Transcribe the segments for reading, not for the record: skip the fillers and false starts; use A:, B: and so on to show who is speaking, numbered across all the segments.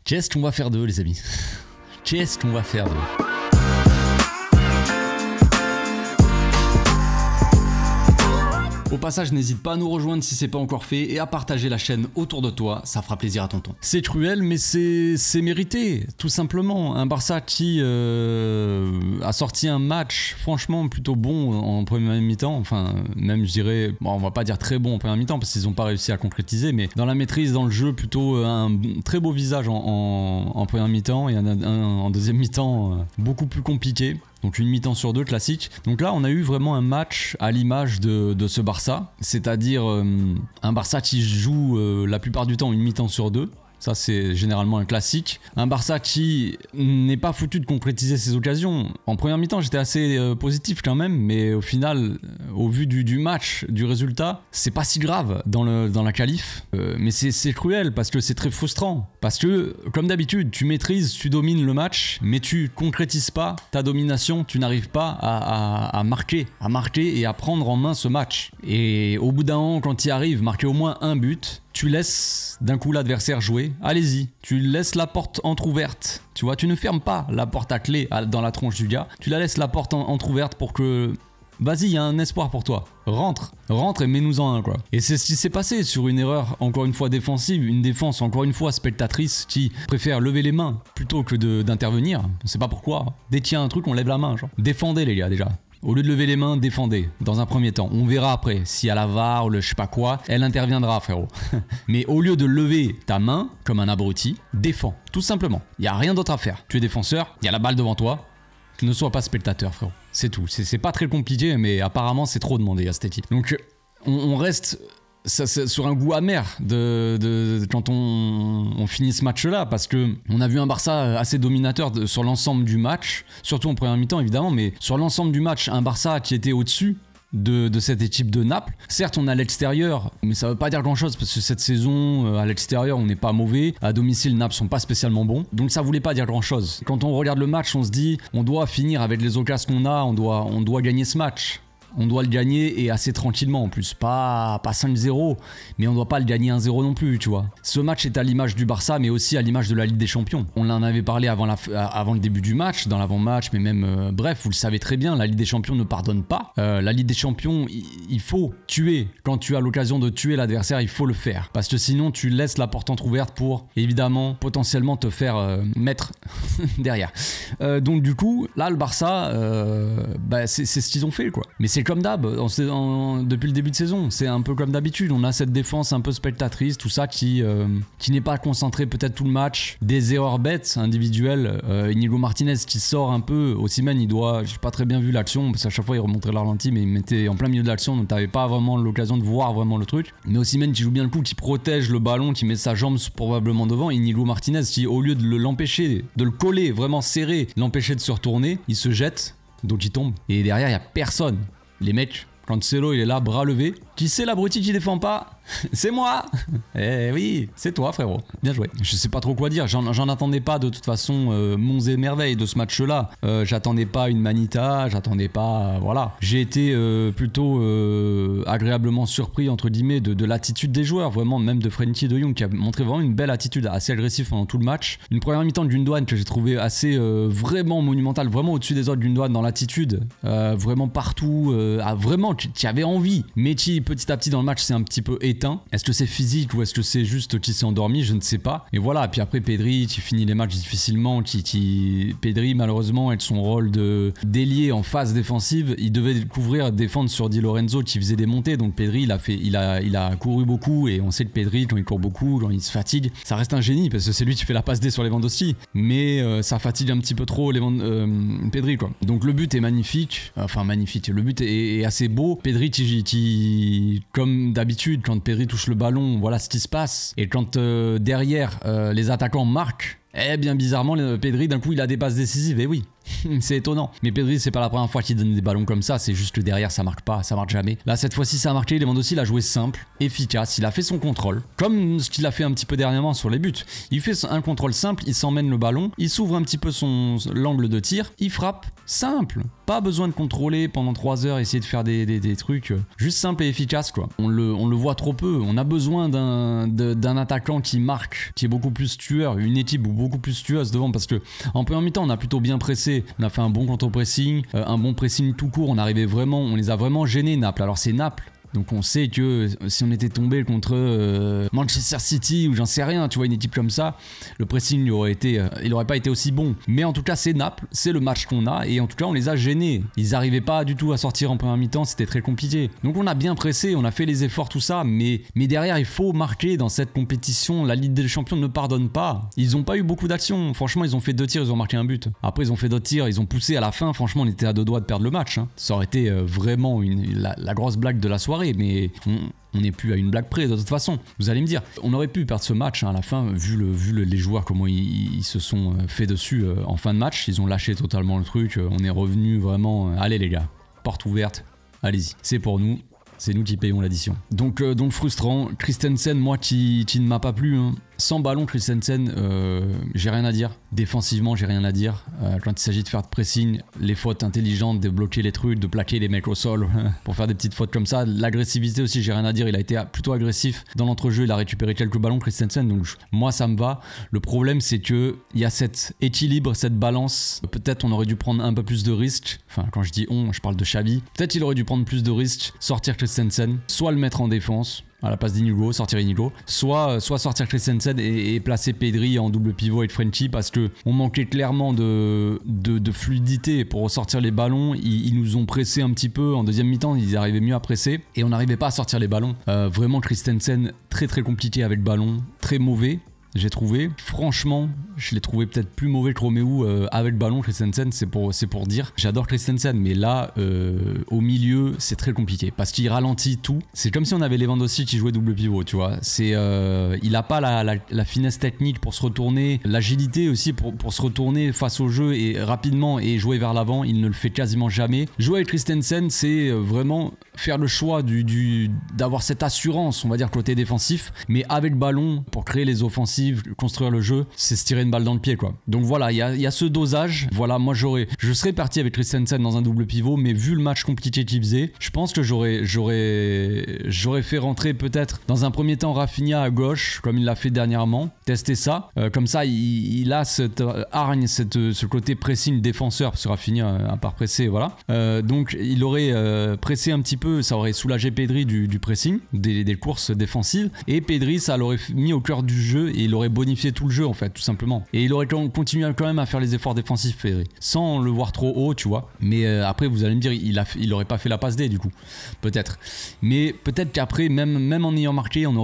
A: Qu'est-ce qu'on va faire d'eux, les amis? Qu'est-ce qu'on va faire d'eux? Au passage, n'hésite pas à nous rejoindre si c'est pas encore fait et à partager la chaîne autour de toi, ça fera plaisir à tonton. C'est cruel, mais c'est mérité, tout simplement. Un Barça qui a sorti un match franchement plutôt bon en première mi-temps, enfin même je dirais, bon, on va pas dire très bon en première mi-temps parce qu'ils n'ont pas réussi à concrétiser, mais dans la maîtrise, dans le jeu, plutôt un très beau visage en première mi-temps et un en deuxième mi-temps beaucoup plus compliqué. Donc une mi-temps sur deux classique. Donc là on a eu vraiment un match à l'image de ce Barça, c'est-à-dire un Barça qui joue la plupart du temps une mi-temps sur deux. Ça c'est généralement un classique. Un Barça qui n'est pas foutu de concrétiser ses occasions. En première mi-temps j'étais assez positif quand même, mais au final, au vu du match, du résultat, c'est pas si grave dans la qualif. Mais c'est cruel parce que c'est très frustrant. Parce que comme d'habitude, tu maîtrises, tu domines le match, mais tu concrétises pas ta domination, tu n'arrives pas à marquer et à prendre en main ce match. Et au bout d'un an, quand tu y arrives, marquer au moins un but, tu laisses d'un coup l'adversaire jouer, allez-y, tu laisses la porte entrouverte, tu vois, tu ne fermes pas la porte à clé dans la tronche du gars, tu la laisses la porte entrouverte pour que, vas-y, il y a un espoir pour toi, rentre et mets-nous-en un, quoi. Et c'est ce qui s'est passé sur une erreur, encore une fois défensive, une défense encore une fois spectatrice qui préfère lever les mains plutôt que d'intervenir, on sait pas pourquoi, dès qu'il y a un truc on lève la main, genre, défendez les gars déjà. Au lieu de lever les mains, défendez, dans un premier temps. On verra après, si à la VAR ou le je sais pas quoi, elle interviendra, frérot. Mais au lieu de lever ta main, comme un abruti, défends, tout simplement. Il n'y a rien d'autre à faire. Tu es défenseur, il y a la balle devant toi, ne sois pas spectateur, frérot. C'est tout. C'est pas très compliqué, mais apparemment c'est trop demandé à cette équipe. Donc on reste... Ça, sur un goût amer quand on finit ce match-là, parce que on a vu un Barça assez dominateur sur l'ensemble du match, surtout en première mi-temps évidemment, mais sur l'ensemble du match, un Barça qui était au-dessus de cette équipe de Naples. Certes, on est à l'extérieur, mais ça veut pas dire grand-chose parce que cette saison, à l'extérieur, on n'est pas mauvais. À domicile, Naples sont pas spécialement bons. Donc ça voulait pas dire grand-chose. Quand on regarde le match, on se dit, on doit finir avec les occasions qu'on a, on doit gagner ce match. On doit le gagner et assez tranquillement en plus, pas 5-0, mais on doit pas le gagner 1-0 non plus, tu vois. Ce match est à l'image du Barça, mais aussi à l'image de la Ligue des Champions. On en avait parlé avant le début du match, dans l'avant-match, mais même, bref, vous le savez très bien, la Ligue des Champions ne pardonne pas. La Ligue des Champions, il faut tuer. Quand tu as l'occasion de tuer l'adversaire, il faut le faire. Parce que sinon, tu laisses la porte entrouverte pour, évidemment, potentiellement te faire mettre derrière. Donc du coup, là, le Barça, c'est ce qu'ils ont fait, quoi. Mais c'est comme d'hab, depuis le début de saison, c'est un peu comme d'habitude, on a cette défense un peu spectatrice, tout ça qui n'est pas concentré peut-être tout le match, des erreurs bêtes individuelles, Inigo Martinez qui sort un peu, Osimhen j'ai pas très bien vu l'action, parce qu'à chaque fois il remontrait le ralenti, mais il mettait en plein milieu de l'action, donc t'avais pas vraiment l'occasion de voir vraiment le truc, mais Osimhen qui joue bien le coup, qui protège le ballon, qui met sa jambe probablement devant, Inigo Martinez qui au lieu de l'empêcher, de le coller, vraiment serré, l'empêcher de se retourner, il se jette, donc il tombe, et derrière il y a personne. Les mecs, quand Celo il est là, bras levés, qui c'est l'abruti qui défend pas? C'est moi. Eh oui, c'est toi frérot, bien joué. Je sais pas trop quoi dire, j'en attendais pas de toute façon monts et merveilles de ce match là. J'attendais pas une manita, j'attendais pas, voilà. J'ai été plutôt agréablement surpris entre guillemets de l'attitude des joueurs, vraiment même de Frenkie de Jong qui a montré vraiment une belle attitude, assez agressive pendant tout le match. Une première mi-temps de Gundogan que j'ai trouvé assez vraiment monumentale, vraiment au-dessus des autres. Gundogan dans l'attitude, vraiment partout, vraiment qui avait envie, mais qui petit à petit dans le match c'est un petit peu éteint. Est-ce que c'est physique ou est-ce que c'est juste qu'il s'est endormi? Je ne sais pas. Et voilà, et puis après Pedri qui finit les matchs difficilement, Pedri malheureusement avec son rôle d'ailier en phase défensive, il devait défendre sur Di Lorenzo qui faisait des montées, donc Pedri il a couru beaucoup, et on sait que Pedri quand il court beaucoup, quand il se fatigue, ça reste un génie parce que c'est lui qui fait la passe D sur Lewandowski, mais ça fatigue un petit peu trop Pedri quoi. Donc le but est magnifique, le but est assez beau. Pedri qui comme d'habitude quand Pedri touche le ballon, voilà ce qui se passe. Et quand derrière les attaquants marquent, Eh bien bizarrement, Pedri d'un coup il a des passes décisives, et oui. C'est étonnant. Mais Pedri, c'est pas la première fois qu'il donne des ballons comme ça, c'est juste que derrière ça marque pas, ça marque jamais. Là cette fois-ci ça a marqué, Lewandowski il a joué simple, efficace, il a fait son contrôle, comme ce qu'il a fait un petit peu dernièrement sur les buts. Il fait un contrôle simple, il s'emmène le ballon, il s'ouvre un petit peu l'angle de tir, il frappe, simple. Pas besoin de contrôler pendant 3 heures, essayer de faire des trucs, juste simple et efficace quoi. On le voit trop peu, on a besoin d'un attaquant qui marque, qui est beaucoup plus tueur, une équipe beaucoup plus tueuse devant, parce que en première mi-temps on a plutôt bien pressé, on a fait un bon contre-pressing, un bon pressing tout court, on les a vraiment gênés Naples. Alors c'est Naples. Donc on sait que si on était tombé contre Manchester City ou j'en sais rien, tu vois, une équipe comme ça, le pressing il aurait pas été aussi bon. Mais en tout cas c'est Naples, c'est le match qu'on a et en tout cas on les a gênés. Ils n'arrivaient pas du tout à sortir en première mi-temps, c'était très compliqué. Donc on a bien pressé, on a fait les efforts, tout ça, mais derrière il faut marquer dans cette compétition. La Ligue des Champions ne pardonne pas. Ils n'ont pas eu beaucoup d'actions. Franchement ils ont fait 2 tirs, ils ont marqué un but. Après ils ont fait d'autres tirs, ils ont poussé à la fin. Franchement on était à 2 doigts de perdre le match. Ça aurait été vraiment la grosse blague de la soirée. Mais on n'est plus à une blague près de toute façon. Vous allez me dire, on aurait pu perdre ce match à la fin, vu les joueurs, comment ils se sont fait dessus en fin de match. Ils ont lâché totalement le truc. On est revenu vraiment. Allez les gars, porte ouverte, allez-y, c'est pour nous. C'est nous qui payons l'addition. Donc frustrant. Christensen, moi qui ne m'a pas plu. Sans ballon, Christensen, j'ai rien à dire. Défensivement, j'ai rien à dire. Quand il s'agit de faire de pressing, les fautes intelligentes, de bloquer les trucs, de plaquer les mecs au sol pour faire des petites fautes comme ça. L'agressivité aussi, j'ai rien à dire. Il a été plutôt agressif dans l'entrejeu. Il a récupéré quelques ballons, Christensen. Donc moi, ça me va. Le problème, c'est que il y a cet équilibre, cette balance. Peut-être on aurait dû prendre un peu plus de risques. Enfin, quand je dis on, je parle de Xavi. Peut-être il aurait dû prendre plus de risques, sortir Christensen, soit le mettre en défense à la place d'Inigo, sortir Inigo, soit sortir Christensen et placer Pedri en double pivot avec Frenchie, parce que on manquait clairement de fluidité pour ressortir les ballons. Ils nous ont pressé un petit peu en deuxième mi-temps, ils arrivaient mieux à presser et on n'arrivait pas à sortir les ballons. Vraiment Christensen très compliqué avec ballon, très mauvais. J'ai trouvé, franchement, je l'ai trouvé peut-être plus mauvais que Roméo avec ballon. Christensen, c'est pour dire. J'adore Christensen, mais là, au milieu, c'est très compliqué parce qu'il ralentit tout. C'est comme si on avait Lewandowski qui jouait double pivot, tu vois. Il n'a pas la finesse technique pour se retourner, l'agilité aussi pour se retourner face au jeu et rapidement et jouer vers l'avant. Il ne le fait quasiment jamais. Jouer avec Christensen, c'est vraiment faire le choix d'avoir cette assurance, on va dire, côté défensif, mais avec ballon pour créer les offensives, construire le jeu, c'est se tirer une balle dans le pied quoi. Donc voilà, il y a ce dosage. Voilà, moi je serais parti avec Christensen dans un double pivot, mais vu le match compliqué qu'il faisait, je pense que j'aurais fait rentrer peut-être dans un premier temps Rafinha à gauche, comme il l'a fait dernièrement, tester ça. Comme ça, il a cette hargne, ce côté pressing défenseur, parce que Rafinha à part presser, voilà. Donc il aurait pressé un petit peu, ça aurait soulagé Pedri du pressing, des courses défensives, et Pedri ça l'aurait mis au cœur du jeu et il aurait bonifié tout le jeu en fait, tout simplement. Et il aurait continué quand même à faire les efforts défensifs, Pedri, sans le voir trop haut, tu vois. Mais après vous allez me dire, il aurait pas fait la passe D du coup, peut-être. Mais peut-être qu'après, même en ayant marqué, on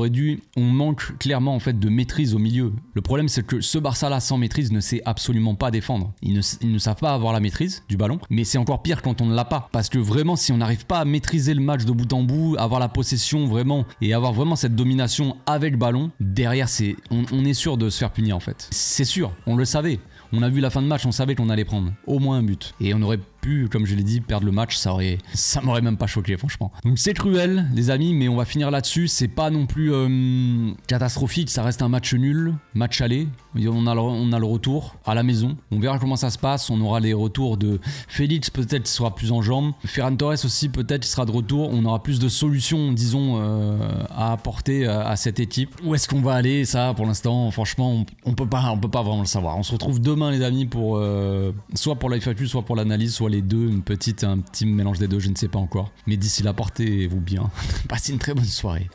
A: manque clairement en fait de maîtrise au milieu. Le problème c'est que ce Barça là sans maîtrise ne sait absolument pas défendre. Ils ne savent pas avoir la maîtrise du ballon, mais c'est encore pire quand on ne l'a pas. Parce que vraiment si on n'arrive pas à maîtriser le match de bout en bout, avoir la possession vraiment et avoir vraiment cette domination avec le ballon, derrière on est sûr de se faire punir en fait. C'est sûr, on le savait. On a vu la fin de match, on savait qu'on allait prendre au moins un but. Et on aurait pu, comme je l'ai dit, perdre le match, ça m'aurait même pas choqué franchement. Donc c'est cruel les amis, mais on va finir là-dessus. C'est pas non plus catastrophique, ça reste un match nul, match aller. On a le retour à la maison. On verra comment ça se passe. On aura les retours de Félix, peut-être il sera plus en jambes. Ferran Torres aussi, peut-être il sera de retour. On aura plus de solutions, disons, à apporter à cette équipe. Où est-ce qu'on va aller? Ça, pour l'instant, franchement, on peut pas vraiment le savoir. On se retrouve demain les amis pour soit pour la FAQ, soit pour l'analyse, soit les deux, un petit mélange des deux, je ne sais pas encore. Mais d'ici là, portez-vous bien. Passez une très bonne soirée.